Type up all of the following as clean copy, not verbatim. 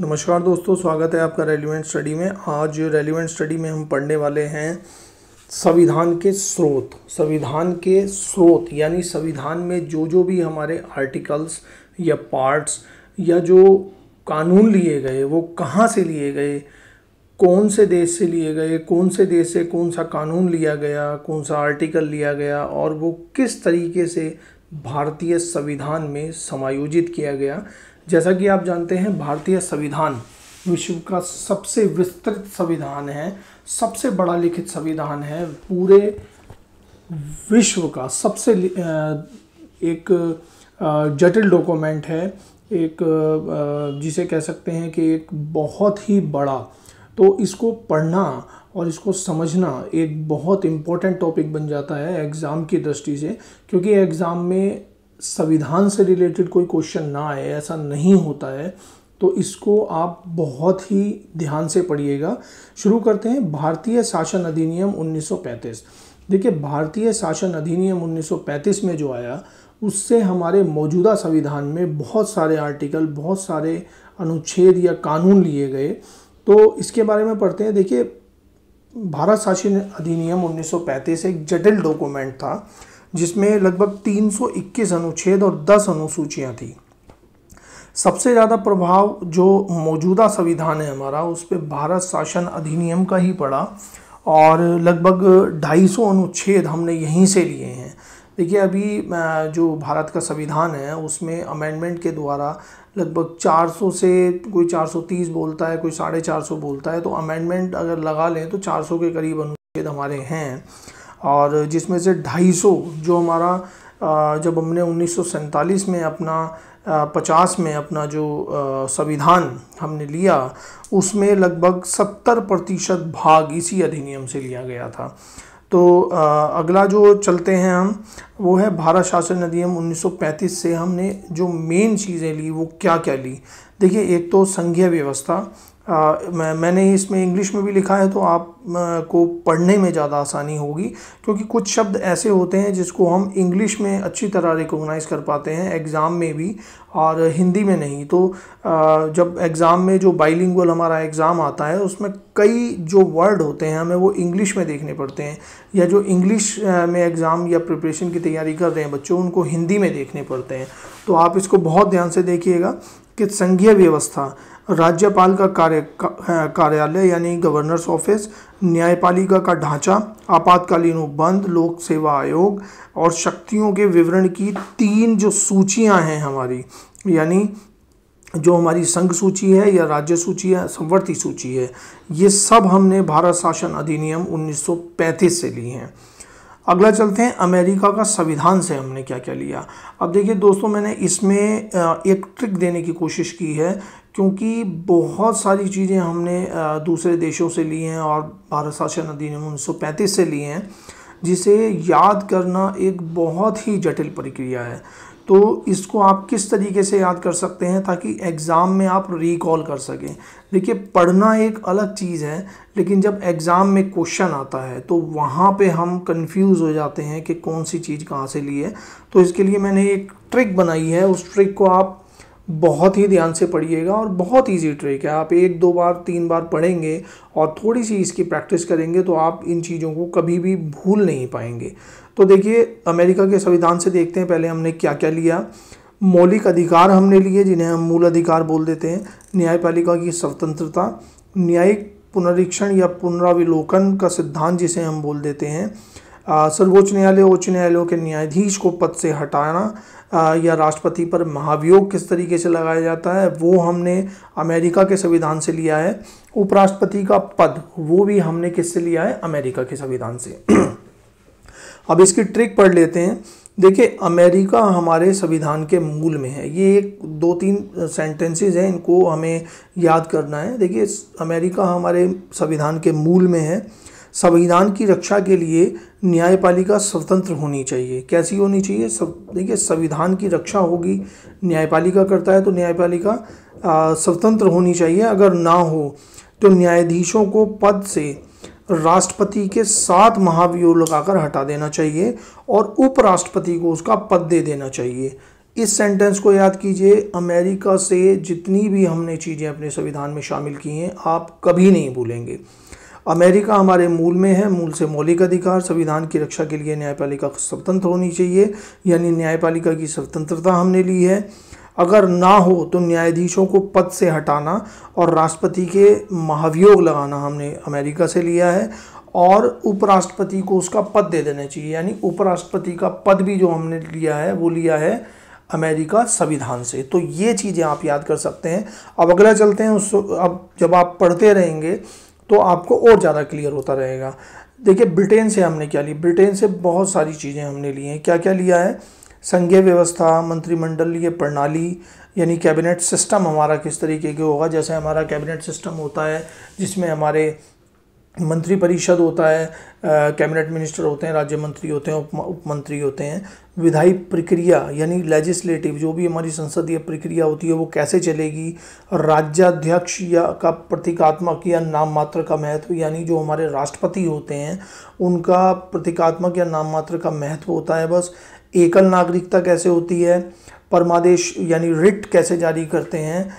नमस्कार दोस्तों, स्वागत है आपका रेलिवेंट स्टडी में। आज रेलिवेंट स्टडी में हम पढ़ने वाले हैं संविधान के स्रोत। संविधान के स्रोत यानी संविधान में जो भी हमारे आर्टिकल्स या पार्ट्स या जो कानून लिए गए वो कहाँ से लिए गए, कौन से देश से लिए गए, कौन से देश से कौन सा कानून लिया गया, कौन सा आर्टिकल लिया गया और वो किस तरीके से भारतीय संविधान में समायोजित किया गया। जैसा कि आप जानते हैं, भारतीय संविधान विश्व का सबसे विस्तृत संविधान है, सबसे बड़ा लिखित संविधान है, पूरे विश्व का सबसे एक जटिल डॉक्यूमेंट है, एक जिसे कह सकते हैं कि एक बहुत ही बड़ा। तो इसको पढ़ना और इसको समझना एक बहुत इम्पोर्टेंट टॉपिक बन जाता है एग्ज़ाम की दृष्टि से, क्योंकि एग्ज़ाम में संविधान से रिलेटेड कोई क्वेश्चन ना आए ऐसा नहीं होता है। तो इसको आप बहुत ही ध्यान से पढ़िएगा। शुरू करते हैं। भारतीय शासन अधिनियम 1935। देखिए, भारतीय शासन अधिनियम 1935 में जो आया उससे हमारे मौजूदा संविधान में बहुत सारे आर्टिकल, बहुत सारे अनुच्छेद या कानून लिए गए। तो इसके बारे में पढ़ते हैं। देखिए, भारत शासन अधिनियम 1935 एक जटिल डॉक्यूमेंट था जिसमें लगभग 321 अनुच्छेद और 10 अनुसूचियां थी। सबसे ज़्यादा प्रभाव जो मौजूदा संविधान है हमारा उस पर भारत शासन अधिनियम का ही पड़ा और लगभग 250 अनुच्छेद हमने यहीं से लिए हैं। देखिए, अभी जो भारत का संविधान है उसमें अमेंडमेंट के द्वारा लगभग 400 से कोई 430 बोलता है, कोई 450 बोलता है। तो अमेंडमेंट अगर लगा लें तो 400 के करीब अनुच्छेद हमारे हैं और जिसमें से 250 जो हमारा जब हमने 1947 में अपना 50 में अपना जो संविधान हमने लिया उसमें लगभग 70% भाग इसी अधिनियम से लिया गया था। तो अगला जो चलते हैं हम, वो है भारत शासन अधिनियम 1935 से हमने जो मेन चीज़ें ली वो क्या क्या ली। देखिए, एक तो संघीय व्यवस्था। मैंने इसमें इंग्लिश में भी लिखा है तो आप को पढ़ने में ज़्यादा आसानी होगी, क्योंकि कुछ शब्द ऐसे होते हैं जिसको हम इंग्लिश में अच्छी तरह रिकॉग्नाइज़ कर पाते हैं एग्ज़ाम में भी और हिंदी में नहीं। तो जब एग्ज़ाम में जो बाइलिंगुअल हमारा एग्ज़ाम आता है उसमें कई जो वर्ड होते हैं हमें वो इंग्लिश में देखने पड़ते हैं, या जो इंग्लिश में एग्ज़ाम या प्रिपरेशन की तैयारी कर रहे हैं बच्चों उनको हिंदी में देखने पड़ते हैं। तो आप इसको बहुत ध्यान से देखिएगा कि संघीय व्यवस्था, राज्यपाल का कार्यालय यानी गवर्नर्स ऑफिस, न्यायपालिका का ढांचा, आपातकालीन उपबंध, लोक सेवा आयोग और शक्तियों के विवरण की 3 जो सूचियां हैं हमारी, यानी जो हमारी संघ सूची है या राज्य सूची है, संवर्ती सूची है, ये सब हमने भारत शासन अधिनियम 1935 से ली हैं। अगला चलते हैं, अमेरिका का संविधान से हमने क्या क्या लिया। अब देखिए दोस्तों, मैंने इसमें एक ट्रिक देने की कोशिश की है, क्योंकि बहुत सारी चीज़ें हमने दूसरे देशों से ली हैं और भारत शासन अधिनियम 1935 से लिए हैं, जिसे याद करना एक बहुत ही जटिल प्रक्रिया है। तो इसको आप किस तरीके से याद कर सकते हैं ताकि एग्ज़ाम में आप रिकॉल कर सकें। देखिए, पढ़ना एक अलग चीज़ है, लेकिन जब एग्ज़ाम में क्वेश्चन आता है तो वहाँ पे हम कंफ्यूज हो जाते हैं कि कौन सी चीज़ कहाँ से ली है। तो इसके लिए मैंने एक ट्रिक बनाई है, उस ट्रिक को आप बहुत ही ध्यान से पढ़िएगा और बहुत इजी ट्रिक है। आप 1, 2 बार 3 बार पढ़ेंगे और थोड़ी सी इसकी प्रैक्टिस करेंगे तो आप इन चीज़ों को कभी भी भूल नहीं पाएंगे। तो देखिए, अमेरिका के संविधान से देखते हैं पहले हमने क्या क्या लिया। मौलिक अधिकार हमने लिए जिन्हें हम मूल अधिकार बोल देते हैं, न्यायपालिका की स्वतंत्रता, न्यायिक पुनरीक्षण या पुनराविलोकन का सिद्धांत जिसे हम बोल देते हैं, सर्वोच्च न्यायालय, उच्च न्यायालयों के न्यायाधीश को पद से हटाना या राष्ट्रपति पर महाभियोग किस तरीके से लगाया जाता है वो हमने अमेरिका के संविधान से लिया है। उपराष्ट्रपति का पद वो भी हमने किससे लिया है, अमेरिका के संविधान से। अब इसकी ट्रिक पढ़ लेते हैं। देखिए, अमेरिका हमारे संविधान के मूल में है। ये एक 2-3 सेंटेंसेस हैं, इनको हमें याद करना है। देखिए, अमेरिका हमारे संविधान के मूल में है। संविधान की रक्षा के लिए न्यायपालिका स्वतंत्र होनी चाहिए। कैसी होनी चाहिए? देखिए, संविधान की रक्षा होगी, न्यायपालिका करता है तो न्यायपालिका स्वतंत्र होनी चाहिए। अगर ना हो तो न्यायाधीशों को पद से राष्ट्रपति के 7 महाभियोग लगाकर हटा देना चाहिए और उपराष्ट्रपति को उसका पद दे देना चाहिए। इस सेंटेंस को याद कीजिए, अमेरिका से जितनी भी हमने चीज़ें अपने संविधान में शामिल की हैं आप कभी नहीं भूलेंगे। अमेरिका हमारे मूल में है, मूल से मौलिक अधिकार, संविधान की रक्षा के लिए न्यायपालिका स्वतंत्र होनी चाहिए, यानी न्यायपालिका की स्वतंत्रता हमने ली है। अगर ना हो तो न्यायाधीशों को पद से हटाना और राष्ट्रपति के महाभियोग लगाना हमने अमेरिका से लिया है, और उपराष्ट्रपति को उसका पद दे देना चाहिए, यानी उपराष्ट्रपति का पद भी जो हमने लिया है वो लिया है अमेरिका संविधान से। तो ये चीज़ें आप याद कर सकते हैं। अब अगला चलते हैं अब जब आप पढ़ते रहेंगे तो आपको और ज़्यादा क्लियर होता रहेगा। देखिए ब्रिटेन से हमने क्या ली, ब्रिटेन से बहुत सारी चीज़ें हमने ली हैं। क्या क्या लिया है, संघीय व्यवस्था, मंत्रिमंडलीय प्रणाली, यानी कैबिनेट सिस्टम हमारा किस तरीके के होगा। जैसे हमारा कैबिनेट सिस्टम होता है जिसमें हमारे मंत्री परिषद होता है, कैबिनेट मिनिस्टर होते हैं, राज्य मंत्री होते हैं, उप मंत्री होते हैं। विधायी प्रक्रिया यानी लेजिस्लेटिव, जो भी हमारी संसदीय प्रक्रिया होती है वो कैसे चलेगी। राज्याध्यक्ष या का प्रतीकात्मक या नाम मात्र का महत्व, यानी जो हमारे राष्ट्रपति होते हैं उनका प्रतीकात्मक या नाम मात्र का महत्व होता है बस। एकल नागरिकता कैसे होती है, परमादेश यानी रिट कैसे जारी करते हैं,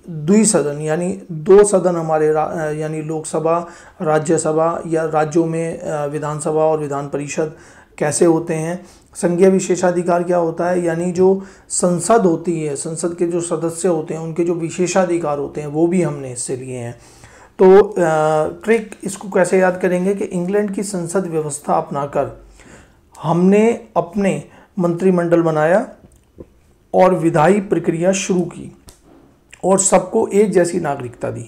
द्विसदन यानी दो सदन हमारे यानी लोकसभा, राज्यसभा या राज्यों में विधानसभा और विधान परिषद कैसे होते हैं। संघीय विशेषाधिकार क्या होता है, यानी जो संसद होती है, संसद के जो सदस्य होते हैं उनके जो विशेषाधिकार होते हैं वो भी हमने इससे लिए हैं। तो ट्रिक इसको कैसे याद करेंगे कि इंग्लैंड की संसद व्यवस्था अपनाकर हमने अपने मंत्रिमंडल बनाया और विधायी प्रक्रिया शुरू की और सबको एक जैसी नागरिकता दी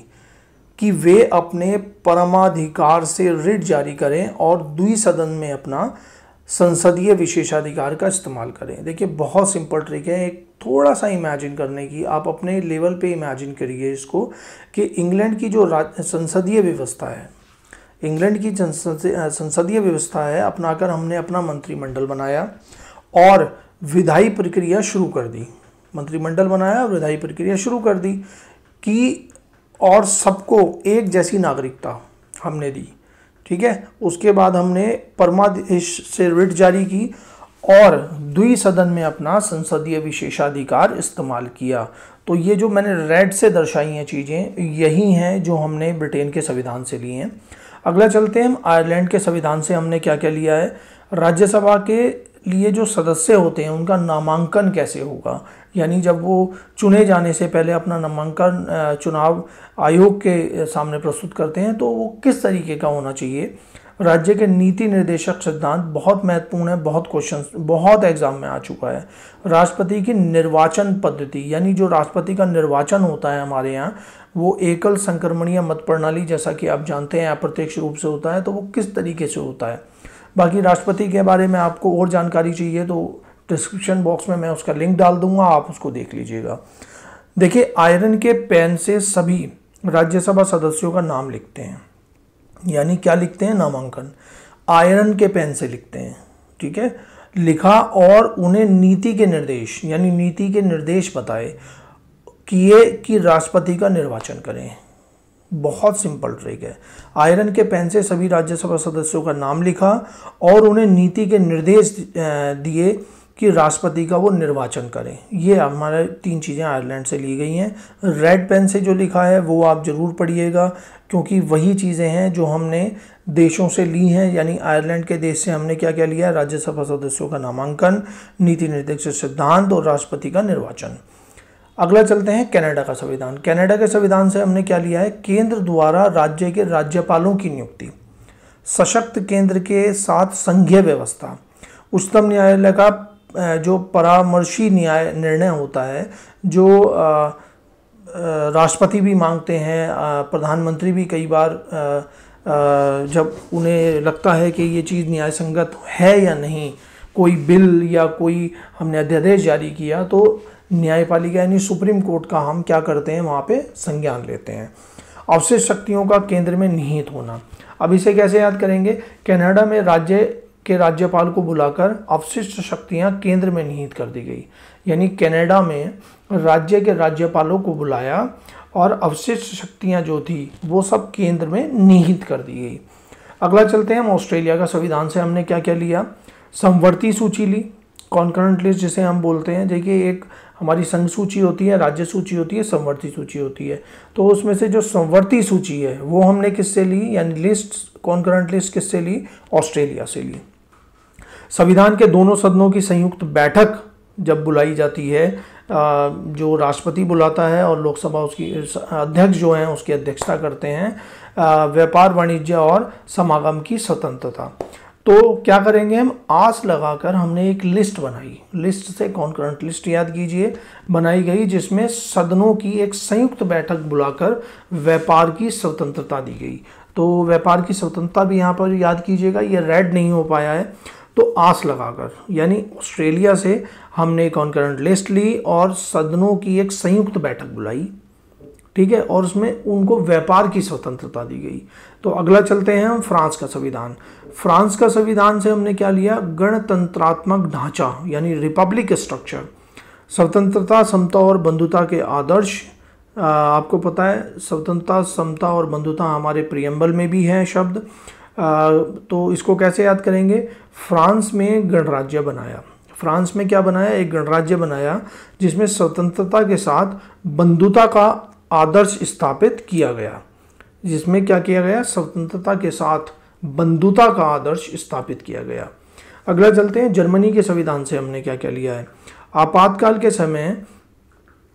कि वे अपने परमाधिकार से रिट जारी करें और द्विसदन में अपना संसदीय विशेषाधिकार का इस्तेमाल करें। देखिए बहुत सिंपल ट्रिक है, एक थोड़ा सा इमेजिन करने की, आप अपने लेवल पे इमेजिन करिए इसको कि इंग्लैंड की जो संसदीय व्यवस्था है, इंग्लैंड की संसदीय व्यवस्था है अपनाकर हमने अपना मंत्रिमंडल बनाया और विधायी प्रक्रिया शुरू कर दी। मंत्रिमंडल बनाया और विधायी प्रक्रिया शुरू कर दी कि और सबको एक जैसी नागरिकता हमने दी, ठीक है। उसके बाद हमने परमादेश से रिट जारी की और द्विसदन में अपना संसदीय विशेषाधिकार इस्तेमाल किया। तो ये जो मैंने रेड से दर्शाई हैं चीज़ें, यही हैं जो हमने ब्रिटेन के संविधान से लिए हैं। अगला चलते हैं हम आयरलैंड के संविधान से हमने क्या क्या लिया है। राज्यसभा के लिए जो सदस्य होते हैं उनका नामांकन कैसे होगा, यानी जब वो चुने जाने से पहले अपना नामांकन चुनाव आयोग के सामने प्रस्तुत करते हैं तो वो किस तरीके का होना चाहिए। राज्य के नीति निर्देशक सिद्धांत बहुत महत्वपूर्ण है, बहुत क्वेश्चन बहुत एग्जाम में आ चुका है। राष्ट्रपति की निर्वाचन पद्धति, यानी जो राष्ट्रपति का निर्वाचन होता है हमारे यहाँ वो एकल संक्रमणीय मत प्रणाली जैसा कि आप जानते हैं अप्रत्यक्ष रूप से होता है, तो वो किस तरीके से होता है। बाकी राष्ट्रपति के बारे में आपको और जानकारी चाहिए तो डिस्क्रिप्शन बॉक्स में मैं उसका लिंक डाल दूंगा, आप उसको देख लीजिएगा। देखिए आयरन के पेन से सभी राज्यसभा सदस्यों का नाम लिखते हैं, यानी क्या लिखते हैं, नामांकन आयरन के पेन से लिखते हैं, ठीक है, लिखा और उन्हें नीति के निर्देश यानी नीति के निर्देश बताए किए कि राष्ट्रपति का निर्वाचन करें। बहुत सिंपल ट्रिक है। आयरन के पेन से सभी राज्यसभा सदस्यों का नाम लिखा और उन्हें नीति के निर्देश दिए कि राष्ट्रपति का वो निर्वाचन करें। ये हमारे 3 चीज़ें आयरलैंड से ली गई हैं। रेड पेन से जो लिखा है वो आप ज़रूर पढ़िएगा क्योंकि वही चीज़ें हैं जो हमने देशों से ली हैं, यानी आयरलैंड के देश से हमने क्या क्या लिया है, राज्यसभा सदस्यों का नामांकन, नीति निर्देशक सिद्धांत और राष्ट्रपति का निर्वाचन। अगला चलते हैं कनाडा का संविधान। कनाडा के संविधान से हमने क्या लिया है, केंद्र द्वारा राज्य के राज्यपालों की नियुक्ति, सशक्त केंद्र के साथ संघीय व्यवस्था, उच्चतम न्यायालय का जो परामर्शी निर्णय होता है, जो राष्ट्रपति भी मांगते हैं, प्रधानमंत्री भी कई बार जब उन्हें लगता है कि ये चीज़ न्याय संगत है या नहीं, कोई बिल या कोई हमने अध्यादेश जारी किया तो न्यायपालिका यानी सुप्रीम कोर्ट का हम क्या करते हैं, वहाँ पे संज्ञान लेते हैं। अवशिष्ट शक्तियों का केंद्र में निहित होना, अब इसे कैसे याद करेंगे, कनाडा में राज्य के राज्यपाल को बुलाकर अवशिष्ट शक्तियाँ केंद्र में निहित कर दी गई, यानी कनाडा में राज्य के राज्यपालों को बुलाया और अवशिष्ट शक्तियाँ जो थी वो सब केंद्र में निहित कर दी गई। अगला चलते हैं हम ऑस्ट्रेलिया का संविधान से हमने क्या क्या लिया, समवर्ती सूची ली, कॉन्करेंट लिस्ट जिसे हम बोलते हैं, देखिए एक हमारी संघ सूची होती है, राज्य सूची होती है, समवर्ती सूची होती है। तो उसमें से जो समवर्ती सूची है वो हमने किससे ली, यानी लिस्ट कॉन्करेंट लिस्ट किससे ली, ऑस्ट्रेलिया से ली। संविधान के दोनों सदनों की संयुक्त बैठक जब बुलाई जाती है, जो राष्ट्रपति बुलाता है और लोकसभा उसकी अध्यक्ष जो हैं उसकी अध्यक्षता करते हैं, व्यापार वाणिज्य और समागम की स्वतंत्रता। तो क्या करेंगे हम, आस लगाकर हमने एक लिस्ट बनाई, लिस्ट से कॉन्करेंट लिस्ट याद कीजिए बनाई गई, जिसमें सदनों की एक संयुक्त बैठक बुलाकर व्यापार की स्वतंत्रता दी गई। तो व्यापार की स्वतंत्रता भी यहाँ पर याद कीजिएगा, ये रेड नहीं हो पाया है, तो आस लगाकर, यानी ऑस्ट्रेलिया से हमने कॉन्करेंट लिस्ट ली और सदनों की एक संयुक्त बैठक बुलाई, ठीक है, और उसमें उनको व्यापार की स्वतंत्रता दी गई। तो अगला चलते हैं हम फ्रांस का संविधान। फ्रांस का संविधान से हमने क्या लिया, गणतंत्रात्मक ढांचा यानी रिपब्लिक स्ट्रक्चर, स्वतंत्रता, समता और बंधुता के आदर्श। आपको पता है स्वतंत्रता, समता और बंधुता हमारे प्रियम्बल में भी है शब्द। तो इसको कैसे याद करेंगे, फ्रांस में गणराज्य बनाया, फ्रांस में क्या बनाया, एक गणराज्य बनाया जिसमें स्वतंत्रता के साथ बंधुता का आदर्श स्थापित किया गया, जिसमें क्या किया गया, स्वतंत्रता के साथ बंधुता का आदर्श स्थापित किया गया। अगला चलते हैं जर्मनी के संविधान से हमने क्या क्या लिया है, आपातकाल के समय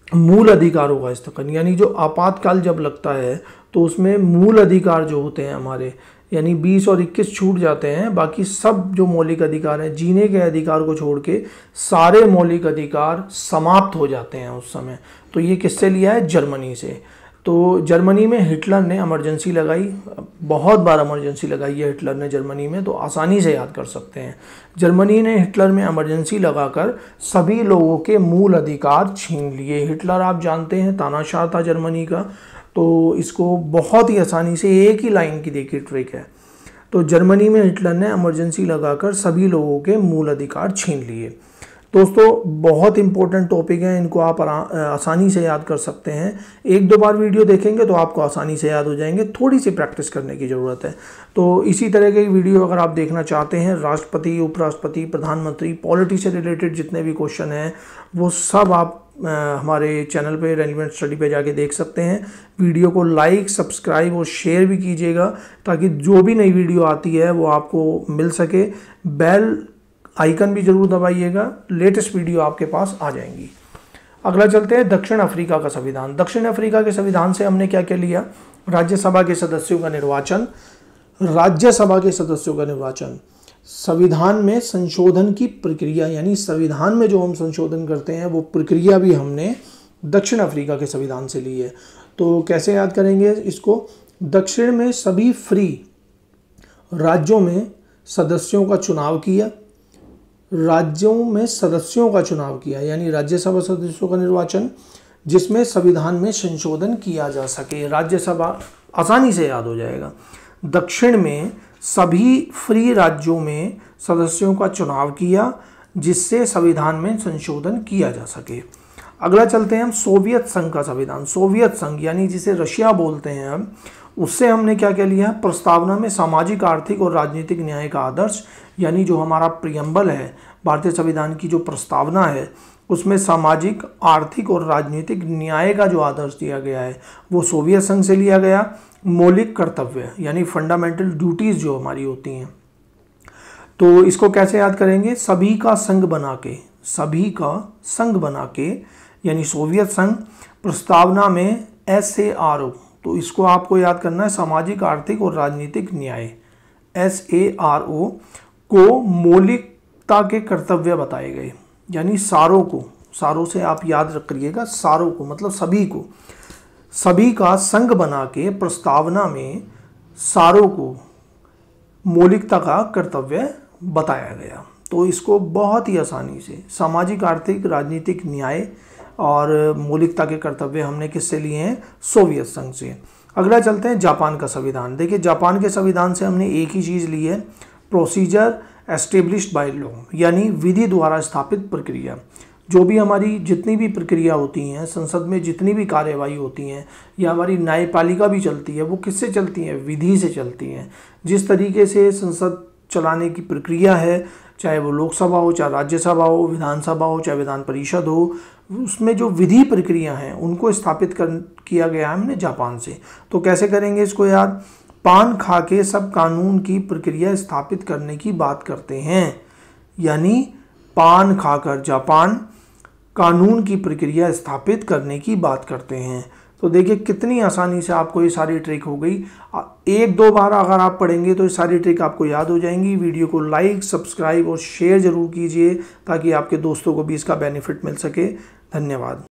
मूल अधिकारों का स्थगन, यानी जो आपातकाल जब लगता है तो उसमें मूल अधिकार जो होते हैं हमारे, यानी 20 और 21 छूट जाते हैं, बाकी सब जो मौलिक अधिकार हैं, जीने के अधिकार को छोड़ के सारे मौलिक अधिकार समाप्त हो जाते हैं उस समय। तो ये किससे लिया है, जर्मनी से। तो जर्मनी में हिटलर ने इमरजेंसी लगाई, बहुत बार इमरजेंसी लगाई है हिटलर ने जर्मनी में, तो आसानी से याद कर सकते हैं। जर्मनी ने हिटलर में इमरजेंसी लगाकर सभी लोगों के मूल अधिकार छीन लिए। हिटलर आप जानते हैं तानाशाह था जर्मनी का, तो इसको बहुत ही आसानी से एक ही लाइन की देखिए ट्रिक है। तो जर्मनी में हिटलर ने इमरजेंसी लगाकर सभी लोगों के मूल अधिकार छीन लिए। दोस्तों बहुत इंपॉर्टेंट टॉपिक है, इनको आप आसानी से याद कर सकते हैं। एक दो बार वीडियो देखेंगे तो आपको आसानी से याद हो जाएंगे, थोड़ी सी प्रैक्टिस करने की ज़रूरत है। तो इसी तरह के वीडियो अगर आप देखना चाहते हैं, राष्ट्रपति, उपराष्ट्रपति, प्रधानमंत्री, पॉलिटी से रिलेटेड जितने भी क्वेश्चन हैं वो सब आप हमारे चैनल पे रेलिवेंट स्टडी पे जाके देख सकते हैं। वीडियो को लाइक, सब्सक्राइब और शेयर भी कीजिएगा ताकि जो भी नई वीडियो आती है वो आपको मिल सके। बेल आइकन भी जरूर दबाइएगा, लेटेस्ट वीडियो आपके पास आ जाएंगी। अगला चलते हैं दक्षिण अफ्रीका का संविधान। दक्षिण अफ्रीका के संविधान से हमने क्या क्या लिया, राज्यसभा के सदस्यों का निर्वाचन, राज्यसभा के सदस्यों का निर्वाचन, संविधान में संशोधन की प्रक्रिया, यानी संविधान में जो हम संशोधन करते हैं वो प्रक्रिया भी हमने दक्षिण अफ्रीका के संविधान से ली है। तो कैसे याद करेंगे इसको, दक्षिण में सभी फ्री राज्यों में सदस्यों का चुनाव किया, राज्यों में सदस्यों का चुनाव किया, यानी राज्यसभा सदस्यों का निर्वाचन जिसमें संविधान में संशोधन किया जा सके। राज्यसभा आसानी से याद हो जाएगा। दक्षिण में सभी फ्री राज्यों में सदस्यों का चुनाव किया जिससे संविधान में संशोधन किया जा सके। अगला चलते हैं हम सोवियत संघ का संविधान। सोवियत संघ यानी जिसे रशिया बोलते हैं हम, उससे हमने क्या क्या लिया है, प्रस्तावना में सामाजिक, आर्थिक और राजनीतिक न्याय का आदर्श, यानी जो हमारा प्रियम्बल है भारतीय संविधान की जो प्रस्तावना है उसमें सामाजिक, आर्थिक और राजनीतिक न्याय का जो आदर्श दिया गया है वो सोवियत संघ से लिया गया। मौलिक कर्तव्य यानी फंडामेंटल ड्यूटीज जो हमारी होती हैं, तो इसको कैसे याद करेंगे, सभी का संघ बना के, सभी का संघ बना के यानी सोवियत संघ, प्रस्तावना में SARO, तो इसको आपको याद करना है सामाजिक, आर्थिक और राजनीतिक न्याय, SARO को मौलिकता के कर्तव्य बताए गए, यानी सारों को, सारों से आप याद रखिएगा, सारों को मतलब सभी को, सभी का संघ बना के प्रस्तावना में सारों को मौलिकता का कर्तव्य बताया गया। तो इसको बहुत ही आसानी से सामाजिक, आर्थिक, राजनीतिक न्याय और मौलिकता के कर्तव्य हमने किससे लिए हैं, सोवियत संघ से। अगला चलते हैं जापान का संविधान। देखिए जापान के संविधान से हमने एक ही चीज़ ली है, प्रोसीजर एस्टेब्लिश्ड बाय लॉ, यानी विधि द्वारा स्थापित प्रक्रिया। जो भी हमारी जितनी भी प्रक्रिया होती हैं, संसद में जितनी भी कार्यवाही होती हैं या हमारी न्यायपालिका भी चलती है, वो किससे चलती हैं, विधि से चलती हैं। जिस तरीके से संसद चलाने की प्रक्रिया है, चाहे वो लोकसभा हो, चाहे राज्यसभा हो, विधानसभा हो, चाहे विधान परिषद हो, उसमें जो विधि प्रक्रिया हैं उनको स्थापित किया गया है हमने जापान से। तो कैसे करेंगे इसको याद? पान खा के सब कानून की प्रक्रिया स्थापित करने की बात करते हैं, यानी पान खाकर जापान कानून की प्रक्रिया स्थापित करने की बात करते हैं। तो देखिए कितनी आसानी से आपको ये सारी ट्रिक हो गई। एक दो बार अगर आप पढ़ेंगे तो ये सारी ट्रिक आपको याद हो जाएंगी। वीडियो को लाइक, सब्सक्राइब और शेयर ज़रूर कीजिए ताकि आपके दोस्तों को भी इसका बेनिफिट मिल सके। धन्यवाद।